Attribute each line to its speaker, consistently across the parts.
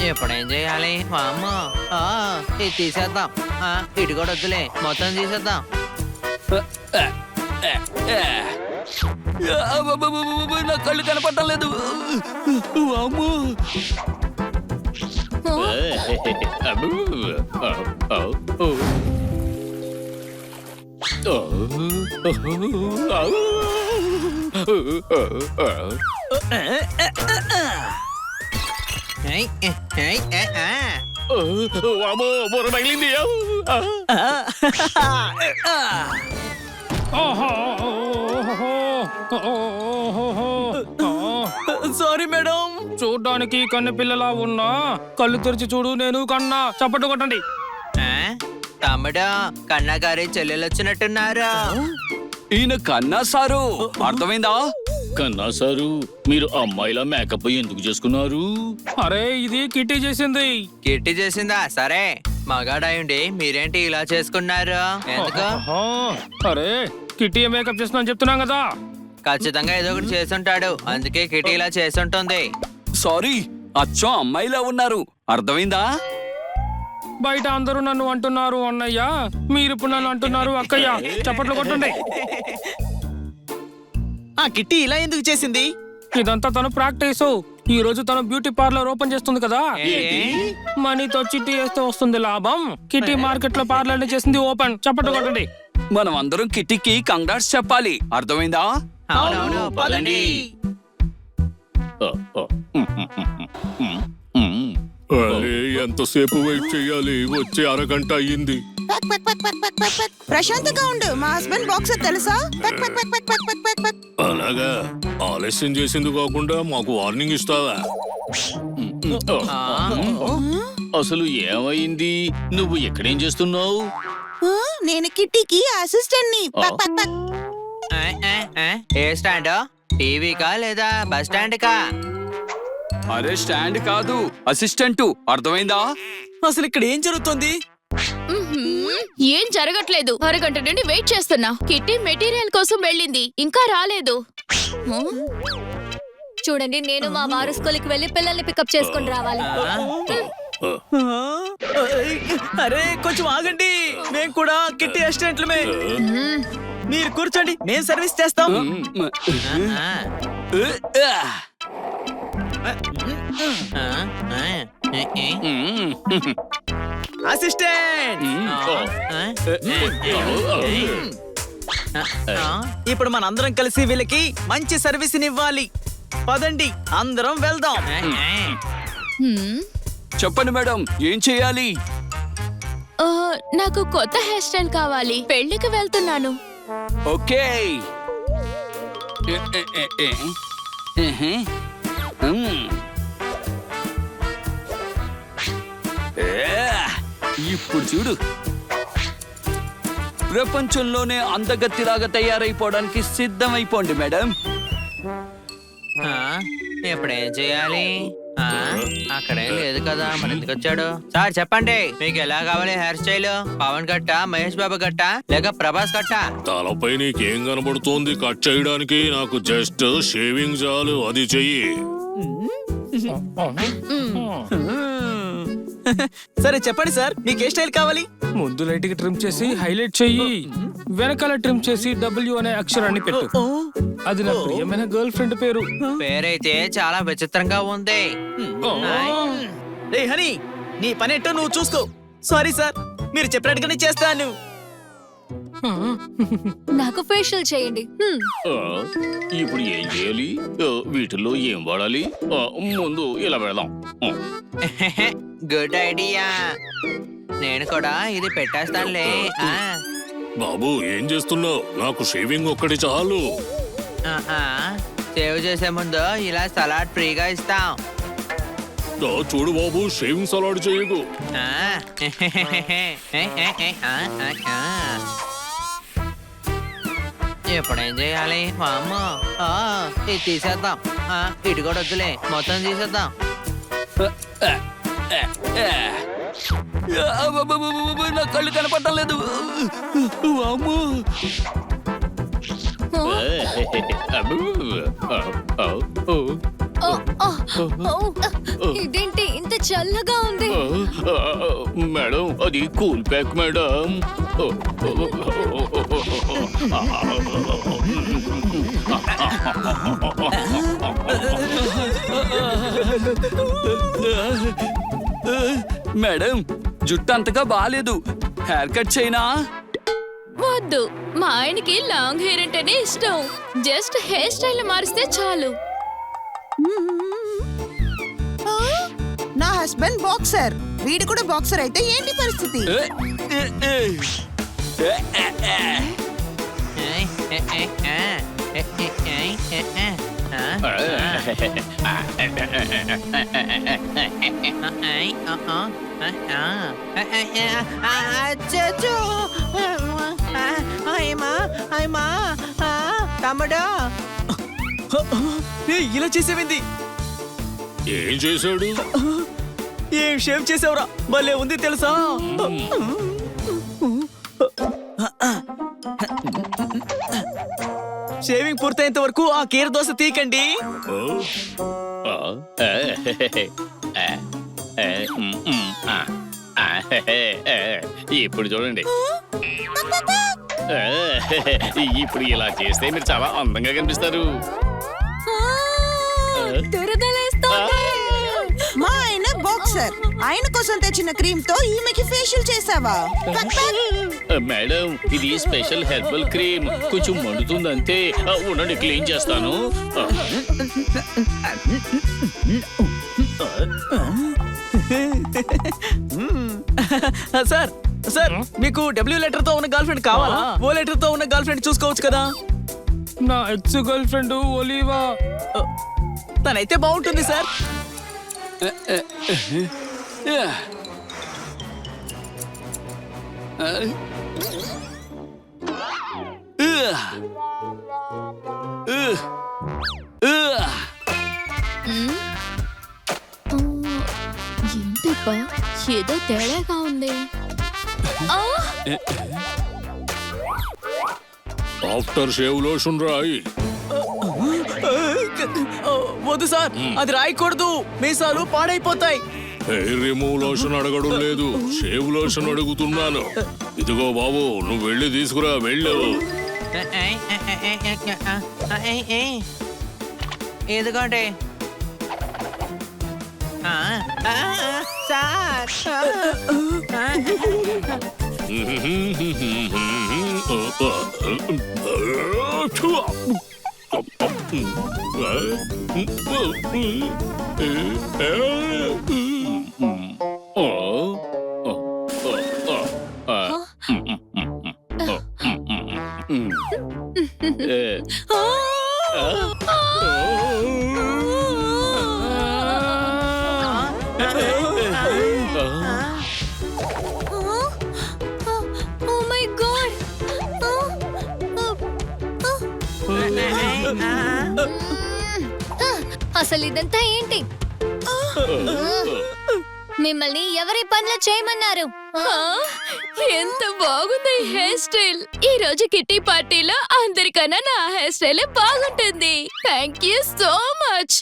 Speaker 1: ఎప్పుడేం చేయాలి అమ్మో ఇది తీసేద్దాం. ఇటు కూడా వద్దులే, మొత్తం తీసేద్దాం.
Speaker 2: నా కళ్ళు కనపడటం లేదు. అమ్మో బుర్ర పగిలింది.
Speaker 3: Sorry madam. చూడ్డానికి కన్ను పిల్లలా ఉన్నా కళ్ళు తెరిచి చూడు, నేను కన్నా. చప్పట్టు కొట్టండి.
Speaker 1: తమ్ముడు, కన్నా గారి చెల్లెలు వచ్చినట్టున్నారు.
Speaker 2: ఈయన కన్నా సారు, అర్థమైందా?
Speaker 4: కన్నా సారు, మీరు అమ్మాయిలా మేకప్ ఎందుకు చేసుకున్నారు?
Speaker 3: అరే, ఇది కిట్టి చేసింది.
Speaker 1: కిట్టి చేసిందా? సరే, మగాడాయుండి మీరేంటి ఇలా చేసుకున్నారు? ఎందుకు?
Speaker 3: అరే, కిట్టి మేకప్ చేస్తున్నా చెప్తున్నాం కదా.
Speaker 1: ఖచ్చితంగా ఏదో ఒకటి చేసుంటాడు, అందుకే కిట్టి ఇలా చేసుంటుంది.
Speaker 2: సారీ, అచ్చం అమ్మాయిలా ఉన్నారు, అర్థమైందా?
Speaker 3: బయట అందరూ నన్ను అంటున్నారు అన్నయ్య, మీరు ఇప్పుడు నన్ను అంటున్నారు అక్కయ్య. చప్పట్లు కొట్టండి.
Speaker 5: ఆ కిట్టి ఇలా ఎందుకు చేసింది?
Speaker 3: ఇదంతా తను ప్రాక్టీసు. ఈ రోజు తను బ్యూటీ పార్లర్ ఓపెన్ చేస్తుంది కదా. మనీతో చిట్టి వేస్తే వస్తుంది లాభం. కిట్టి మార్కెట్ లో పార్లర్ చేసింది ఓపెన్. చప్పట్లు కొట్టండి.
Speaker 2: మనం అందరం కిట్టికి కంగ్రాట్స్ చెప్పాలి, అర్థమైందా?
Speaker 1: అవునవును, పదండి.
Speaker 4: ఎంతసేపు వెయిట్ చెయ్యాలి? వచ్చే అరగంట అయ్యింది.
Speaker 6: ప్రశాంతంగా ఉండు, మా హస్బెండ్ బాక్సర్ తెలుసా?
Speaker 4: అలాగా? ఆలస్యం చేసింది కాకుండా మాకు వార్నింగ్ ఇస్తావా? అసలు ఏమైంది? నువ్వు ఎక్కడేం చేస్తున్నావు?
Speaker 6: నేను కిట్టికి అసిస్టెంట్ ని.
Speaker 1: A stand? టీవీకా లేదా బస్ స్టాండ్ కా?
Speaker 2: అరే, స్టాండ్ కాదు, అసిస్టెంట్, అర్థమైందా?
Speaker 5: అసలు ఇక్కడ ఏం జరుగుతుంది?
Speaker 7: ఏం జరగట్లేదు. అరగంట నుండి వెయిట్ చేస్తున్నా. కిట్టి మెటీరియల్ కోసం వెళ్ళింది, ఇంకా రాలేదు.
Speaker 8: చూడండి, నేను మా వారు స్కూల్కి వెళ్ళి పిల్లల్ని పికప్ చేసుకుని రావాలి.
Speaker 5: అరే, కొంచెం ఆగండి, మేము కూడా కిట్టి అసిస్టెంట్లమే. మీరు కూర్చోండి, మేము సర్వీస్ చేస్తాం. అసిస్టెంట్, ఇప్పుడు మనందరం కలిసి వీళ్ళకి మంచి సర్వీస్ ఇవ్వాలి. పదండి, అందరం వెళ్దాం.
Speaker 2: చెప్పండి మేడం, ఏం చెయ్యాలి?
Speaker 7: నాకు కొత్త హెయిర్ స్టైల్ కావాలి. పెళ్లికి వెళ్తున్నాను.
Speaker 2: ఓకే. ఇప్పుడు చూడు, ప్రపంచంలోనే అందగత్తిలాగా తయారైపోవడానికి సిద్ధమైపోండి మేడం.
Speaker 1: ఎప్పుడేం చేయాలి? అక్కడేం లేదు కదా, మరి ఎందుకు వచ్చాడు? సార్ చెప్పండి, మీకు ఎలా కావాలి హెయిర్ స్టైల్? పవన్ గట్ట, మహేష్ బాబు గట్ట, లేక ప్రభాస్ గట్ట?
Speaker 4: తలపై నీకేం కనబడుతోంది? కట్ చేయడానికి నాకు జస్ట్ షేవింగ్ చాలు, అది చెయ్యి.
Speaker 5: సరే చెప్పండి సార్, మీకు ఏ స్టైల్ కావాలి?
Speaker 3: ముందు లైట్ గా ట్రిమ్ చేసి హైలైట్ చెయ్యి. వెనకాల ట్రిమ్ చేసి డబ్ల్యూ అనే అక్షరాన్ని పెట్టు. అది నా ప్రియమైన గర్ల్ ఫ్రెండ్ పేరు.
Speaker 1: పేరైతే చాలా విచిత్రంగా ఉంది.
Speaker 5: రే హనీ, నీ పనేట్టో నువ్వు చూసుకో. సారీ సార్, మీరు చెప్పినట్టుగానే చేస్తాను.
Speaker 8: నాకు ఫేషియల్ చేయండి.
Speaker 4: ఇప్పుడు ఏం చేయాలి? వీటిల్లో ఏం వాడాలి? ముందు ఇలా వెళదాం.
Speaker 1: గుడ్ ఐడియా, నేను కూడా ఇది పెట్టేస్తానులే.
Speaker 4: బాబు, ఏం చేస్తున్నావు? నాకు షేవింగ్ ఒక్కటి చాలు.
Speaker 1: సేవ్ చేసే ముందు ఇలా సలాడ్ ఫ్రీగా ఇస్తాం.
Speaker 4: చూడు బాబు, షేవింగ్ సలాడ్ చేయకు.
Speaker 1: ఎప్పుడేం చేయాలి? అమ్మో, ఇది తీసేద్దాం. ఇటు కూడా వద్దులే, మొత్తం తీసేద్దాం.
Speaker 2: నా కళ్ళు కనపడటం లేదు.
Speaker 8: ఇదేంటి ఇంత చల్లగా ఉంది?
Speaker 4: మేడం అది కూల్ ప్యాక్ మేడం.
Speaker 2: మేడం జుట్టు అంతగా బాలేదు, హెయిర్ కట్ చేయనా?
Speaker 7: వద్దు, మా ఆయనకి లాంగ్ హెయిర్ అంటేనే ఇష్టం. జస్ట్ హెయిర్ స్టైల్ మారిస్తే చాలు.
Speaker 6: ఆ, నా హస్బెండ్ బాక్సర్, వీడు కూడా బాక్సర్ అయితే ఏంటి పరిస్థితి?
Speaker 1: తమ్ముడు
Speaker 5: ఇలా చేసేవింది.
Speaker 4: ఏం చేశాడు?
Speaker 5: ఏం షేవ్ చేసావురా, భలే ఉంది తెలుసా? షేవింగ్ పూర్తయ్యేంత వరకు ఆ కీర దోశ తీకండి.
Speaker 4: ఇప్పుడు చూడండి, ఇప్పుడు ఇలా చేస్తే మీరు చాలా అందంగా కనిపిస్తారు.
Speaker 6: మా ఆయన బాక్సర్, ఆయన కోసం తెచ్చిన క్రీమ్ తో ఈమెకి ఫేషియల్ చేసావా?
Speaker 4: మేడం ఇది స్పెషల్ హెర్బల్ క్రీమ్, కొంచెం మండుతుంది అంతే. ఉండండి క్లీన్ చేస్తాను.
Speaker 5: సార్ సార్, మీకు డబ్ల్యూ లెటర్ తో ఉన్న గర్ల్ ఫ్రెండ్ కావాలా? ఓ లెటర్ తో ఉన్న గర్ల్ ఫ్రెండ్ చూసుకోవచ్చు కదా.
Speaker 3: నా ఎక్స్ గర్ల్ ఫ్రెండ్ ఒలివా.
Speaker 5: తనైతే బాగుంటుంది సార్.
Speaker 7: ఏంటప్పా, ఏదో తేడాగా ఉంది.
Speaker 4: ఆఫ్టర్ షేవ్ లోషన్ రాయి.
Speaker 5: వద్దు సార్, అది రాయకూడదు, మీసాలు పాడైపోతాయి.
Speaker 4: హెయిర్ రిమూవ్ లోషన్ అడగడం లేదు, షేవ్ లోషన్ అడుగుతున్నాను. ఇదిగో బాబు, నువ్వు వెళ్ళి తీసుకురా, వెళ్ళు.
Speaker 1: ఎందుకంటే సార్
Speaker 8: Oh my God! అసలు ఇదంతా ఏంటి? మిమ్మల్ని ఎవరి పనులు చేయమన్నారు?
Speaker 7: ఎంత బాగుంది ఈ హెయిర్ స్టైల్. ఈ రోజు కిట్టి పార్టీలో అందరికన్నా నా హెయిర్ స్టైల్ బాగుంటుంది. Thank you so much.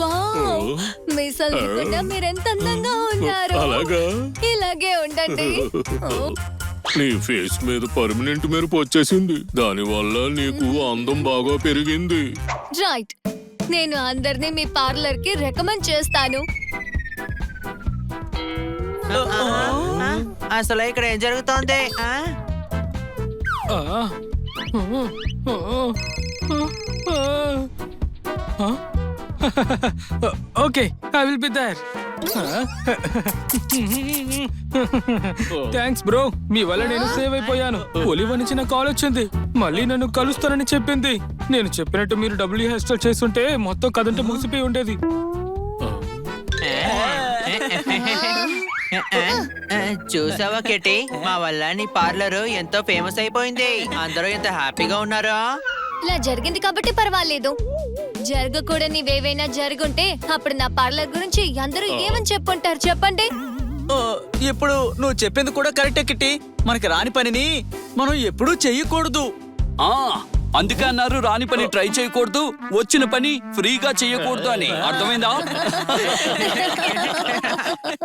Speaker 8: Wow! మీసాలు లేకుండా మీరెంత అందంగా ఉన్నారు.
Speaker 4: అలాగా?
Speaker 8: ఇలాగే ఉండండి.
Speaker 4: నీ ఫేస్ మీద పర్మనెంట్ మెరుపు వచ్చేసింది, దానివల్ల నీకు అందం బాగా పెరిగింది.
Speaker 8: రైట్, నేను అందరినీ మీ పార్లర్ కి రికమెండ్ చేస్తాను.
Speaker 1: అసలు ఇక్కడ ఏం జరుగుతోంది?
Speaker 3: Okay, I will be there. Thanks bro, మీ వల్ల నేను సేవ్ అయిపోయాను. ఒలివ నుంచి నా కాల్ వచ్చింది, మళ్ళీ నన్ను కలుస్తానని చెప్పింది. నేను చెప్పినట్టు మీరు డబ్ల్యూ హెయిర్ స్టైల్ చేస్తుంటే మొత్తం కదంటే ముగిసిపోయి ఉండేది.
Speaker 1: చూసావా కిట్టి, మా వల్ల నీ పార్లర్ ఎంతో ఫేమస్ అయిపోయింది. అందరూ ఎంత హ్యాపీగా ఉన్నారో.
Speaker 8: ఇలా జరిగింది కాబట్టి పర్వాలేదు. జరగకూడనివేవైనా జరుగుంటే అప్పుడు నా పార్లర్ గురించి అందరూ ఏమని చెప్పుంటారు చెప్పండి.
Speaker 5: ఓ, ఇప్పుడు నువ్వు చెప్పింది కూడా కరెక్టే కిట్టి. మనకి రాని పనిని మనం ఎప్పుడూ చెయ్యకూడదు.
Speaker 2: ఆ అందుకే అన్నారు రాని పని ట్రై చేయకూడదు, వచ్చిన పని ఫ్రీగా చేయకూడదు అని. అర్థమైందా?